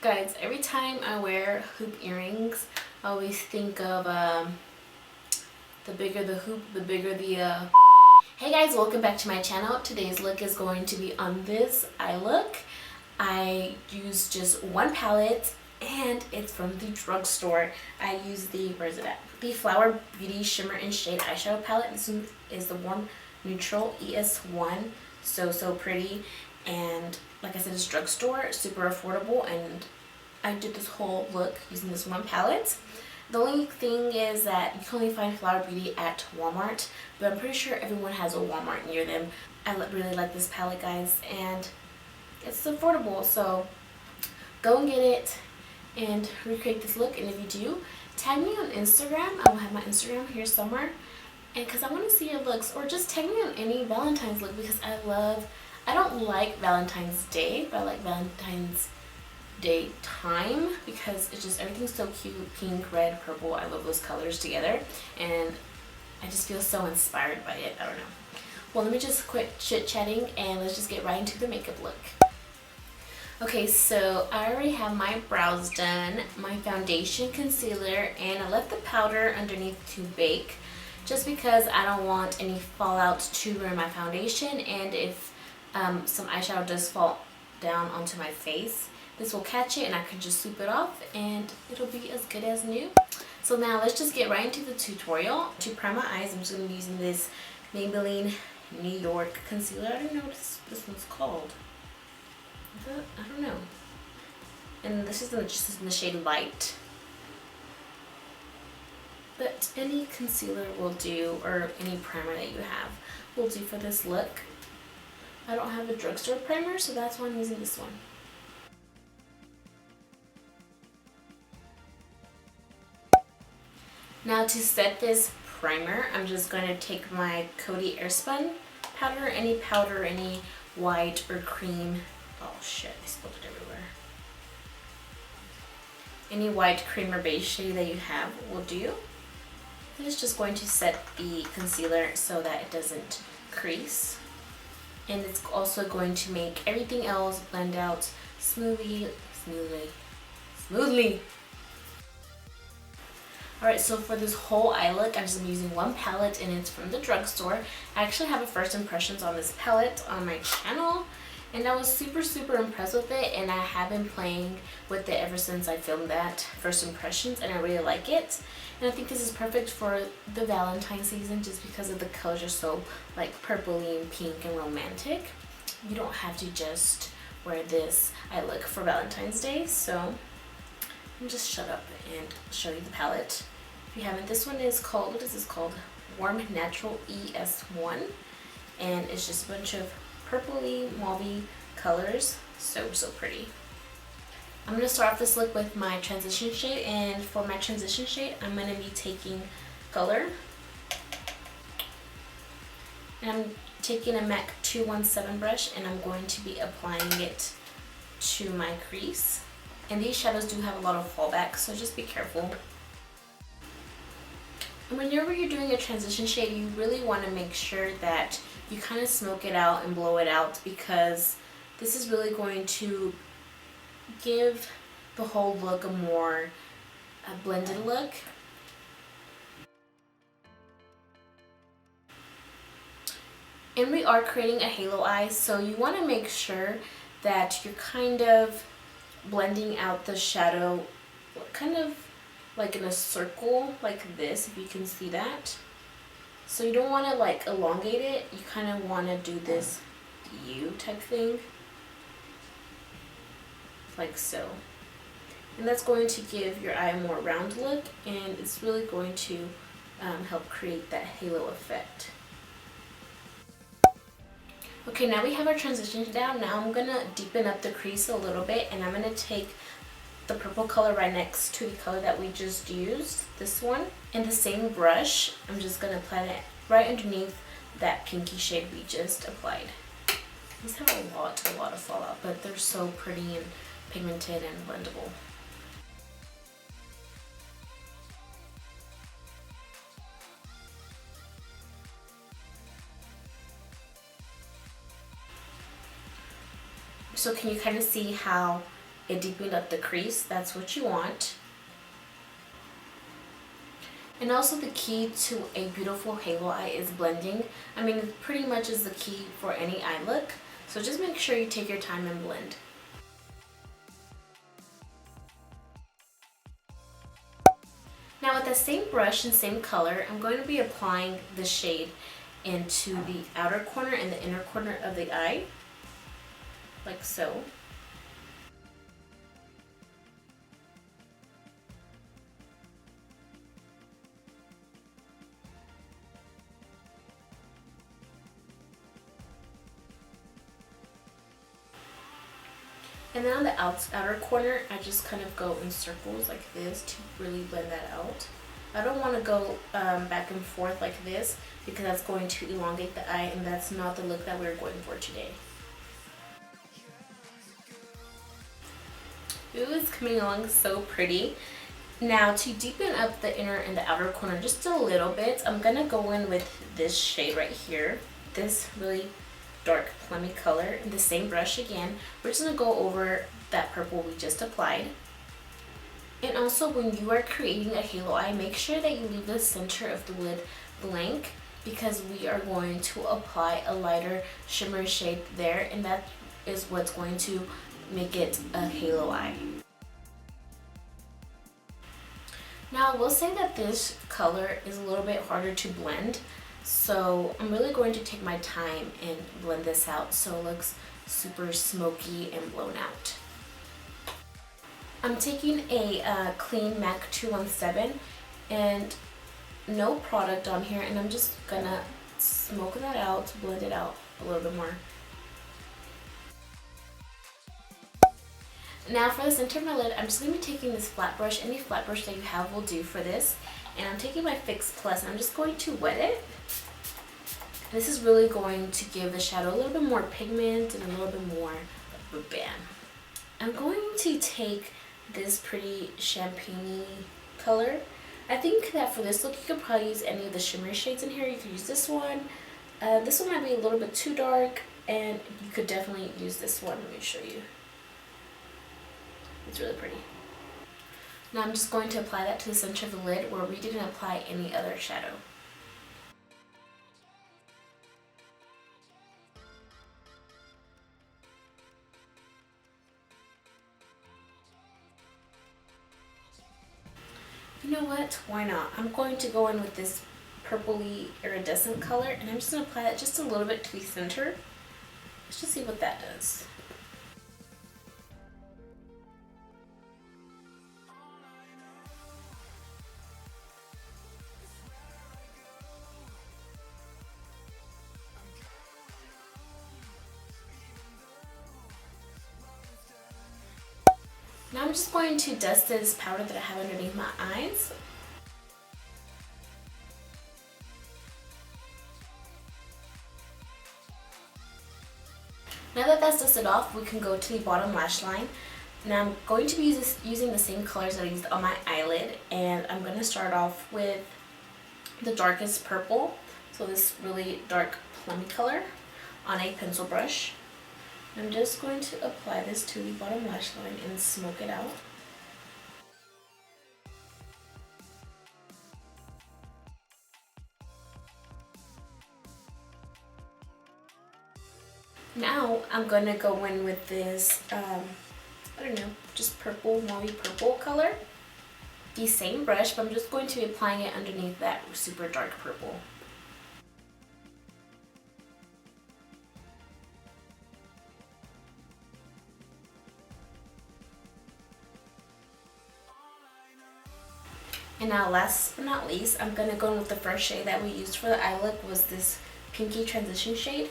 Guys, every time I wear hoop earrings, I always think of the bigger the hoop, the bigger the Hey guys, welcome back to my channel. Today's look is going to be on this eye look. I used just one palette and it's from the drugstore. I used the, where is it at? The Flower Beauty Shimmer and Shade eyeshadow palette. This one is the Warm Neutral ES1. So pretty. And like I said, it's drugstore, super affordable, and I did this whole look using this one palette. The only thing is that you can only find Flower Beauty at Walmart, but I'm pretty sure everyone has a Walmart near them. I really like this palette, guys, and it's affordable, so go and get it and recreate this look. And if you do, tag me on Instagram. I will have my Instagram here somewhere, and because I want to see your looks, or just tag me on any Valentine's look, because I don't like Valentine's Day, but I like Valentine's Day time because it's just, everything's so cute. Pink, red, purple. I love those colors together, and I just feel so inspired by it. I don't know. Well, let me just quit chit-chatting and let's just get right into the makeup look. Okay, so I already have my brows done, my foundation, concealer, and I left the powder underneath to bake just because I don't want any fallout to ruin my foundation, and if some eyeshadow does fall down onto my face, this will catch it and I can just swoop it off and it'll be as good as new. So now let's just get right into the tutorial. To prime my eyes, I'm just going to be using this Maybelline New York concealer. I don't know what this one's called. I don't know. And this is just in the shade Light. But any concealer will do, or any primer that you have will do for this look. I don't have a drugstore primer, so that's why I'm using this one. Now to set this primer, I'm just going to take my Coty Airspun powder, any white or cream. Oh shit, I spilled it everywhere. Any white, cream, or beige shade that you have will do. And it's just going to set the concealer so that it doesn't crease. And it's also going to make everything else blend out smoothly. Alright, so for this whole eye look, I'm just using one palette, and it's from the drugstore. I actually have a first impressions on this palette on my channel, and I was super impressed with it, and I have been playing with it ever since I filmed that first impressions, and I really like it. And I think this is perfect for the Valentine's season just because of the colors are so like purpley and pink and romantic. You don't have to just wear this eye look for Valentine's Day, so I'll just shut up and show you the palette. If you haven't, this one is called, what is this called? Warm Natural ES1, and it's just a bunch of purpley, mauvey colors. So pretty. I'm going to start off this look with my transition shade, and for my transition shade, I'm going to be taking color. And I'm taking a MAC 217 brush, and I'm going to be applying it to my crease. And these shadows do have a lot of fallback, so just be careful. And whenever you're doing a transition shade, you really want to make sure that you kind of smoke it out and blow it out, because this is really going to give the whole look a more blended look. And we are creating a halo eye, so you want to make sure that you're kind of blending out the shadow kind of like in a circle like this, if you can see that. So you don't want to like elongate it, you kind of want to do this U type thing, like so. And that's going to give your eye a more round look, and it's really going to help create that halo effect. Okay, now we have our transitions down. Now I'm going to deepen up the crease a little bit, and I'm going to take the purple color right next to the color that we just used, this one. And the same brush, I'm just going to apply it right underneath that pinky shade we just applied. These have a lot of fallout, but they're so pretty and pigmented and blendable. So can you kind of see how it deepened up the crease. That's what you want. And also the key to a beautiful halo eye is blending. I mean, it pretty much is the key for any eye look. So just make sure you take your time and blend. Now with the same brush and same color, I'm going to be applying the shade into the outer corner and the inner corner of the eye, like so. And then on the outer corner, I just kind of go in circles like this to really blend that out. I don't want to go back and forth like this because that's going to elongate the eye, and that's not the look that we're going for today. Ooh, it's coming along so pretty. Now to deepen up the inner and the outer corner just a little bit, I'm going to go in with this shade right here. This really dark plummy color, and the same brush again. We're just going to go over that purple we just applied. And also, when you are creating a halo eye, make sure that you leave the center of the lid blank, because we are going to apply a lighter shimmer shade there, and that is what's going to make it a halo eye. Now I will say that this color is a little bit harder to blend, so I'm really going to take my time and blend this out so it looks super smoky and blown out. I'm taking a clean MAC 217 and no product on here, and I'm just gonna smoke that out, blend it out a little bit more. Now for the center of my lid, I'm just going to be taking this flat brush. Any flat brush that you have will do for this. And I'm taking my Fix Plus and I'm just going to wet it. This is really going to give the shadow a little bit more pigment and a little bit more bam. I'm going to take this pretty champagne-y color. I think that for this look, you could probably use any of the shimmery shades in here. You could use this one. This one might be a little bit too dark, and you could definitely use this one. Let me show you. It's really pretty. Now I'm just going to apply that to the center of the lid where we didn't apply any other shadow. You know what? Why not? I'm going to go in with this purpley iridescent color, and I'm just going to apply that just a little bit to the center. Let's just see what that does. Now I'm just going to dust this powder that I have underneath my eyes. Now that that's dusted off, we can go to the bottom lash line. Now I'm going to be using the same colors that I used on my eyelid, and I'm going to start off with the darkest purple, so this really dark plummy color, on a pencil brush. I'm just going to apply this to the bottom lash line and smoke it out. Now I'm going to go in with this, I don't know, just purple, mauve purple color. The same brush, but I'm just going to be applying it underneath that super dark purple. And now last but not least, I'm going to go in with the first shade that we used for the eye look, was this pinky transition shade.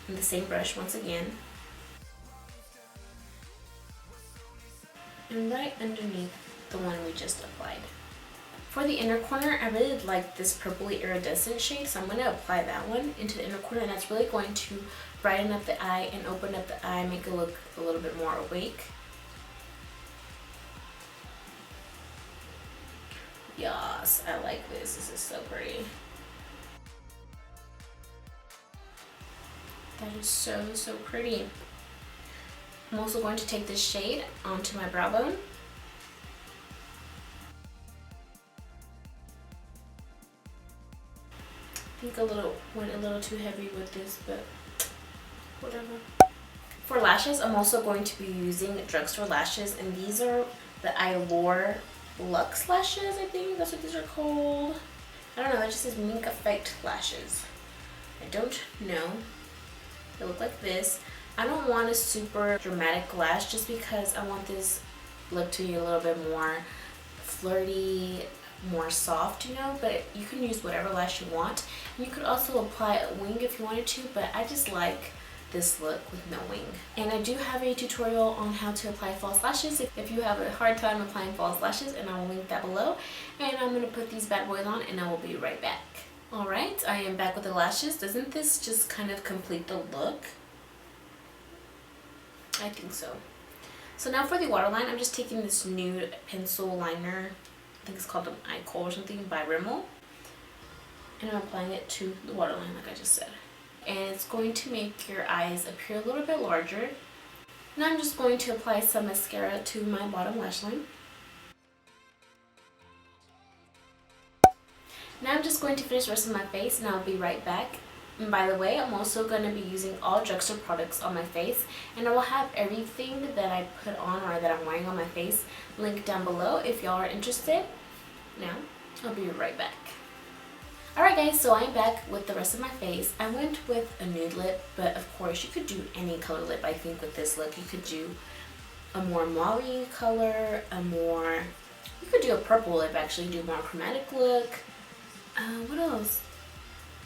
And the same brush once again. And right underneath the one we just applied. For the inner corner, I really like this purpley iridescent shade, so I'm going to apply that one into the inner corner, and that's really going to brighten up the eye and open up the eye, make it look a little bit more awake. Yes, I like this. This is so pretty. That is so, so pretty. I'm also going to take this shade onto my brow bone. I think went a little too heavy with this, but whatever. For lashes, I'm also going to be using drugstore lashes, and these are the Allure Luxe lashes, I think that's what these are called. I don't know, it just says Mink Effect lashes. I don't know. They look like this. I don't want a super dramatic lash just because I want this look to be a little bit more flirty, more soft, you know, but you can use whatever lash you want. And you could also apply a wing if you wanted to, but I just like this look with no wing. And I do have a tutorial on how to apply false lashes if you have a hard time applying false lashes, and I will link that below. And I'm going to put these bad boys on and I will be right back. Alright, I am back with the lashes. Doesn't this just kind of complete the look? I think so. So now for the waterline, I'm just taking this nude pencil liner. I think it's called an eye kohl or something by Rimmel. And I'm applying it to the waterline like I just said. And it's going to make your eyes appear a little bit larger. Now I'm just going to apply some mascara to my bottom lash line. Now I'm just going to finish the rest of my face and I'll be right back. And by the way, I'm also going to be using all drugstore products on my face, and I will have everything that I put on or that I'm wearing on my face linked down below if y'all are interested. Now, I'll be right back. Alright guys, so I'm back with the rest of my face. I went with a nude lip, but of course you could do any color lip. I think with this look you could do a more mauve color, you could do a purple lip actually, do a more chromatic look. What else?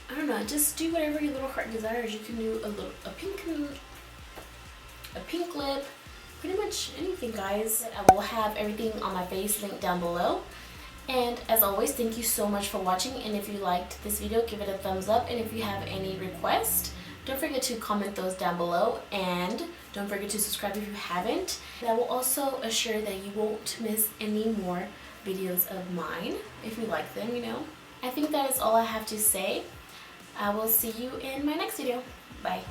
I don't know, just do whatever your little heart desires. You can do a pink lip, pretty much anything guys. I will have everything on my face linked down below. And as always, thank you so much for watching, and if you liked this video, give it a thumbs up, and if you have any requests, don't forget to comment those down below, and don't forget to subscribe if you haven't. That will also assure that you won't miss any more videos of mine if you like them, you know. I think that is all I have to say. I will see you in my next video. Bye.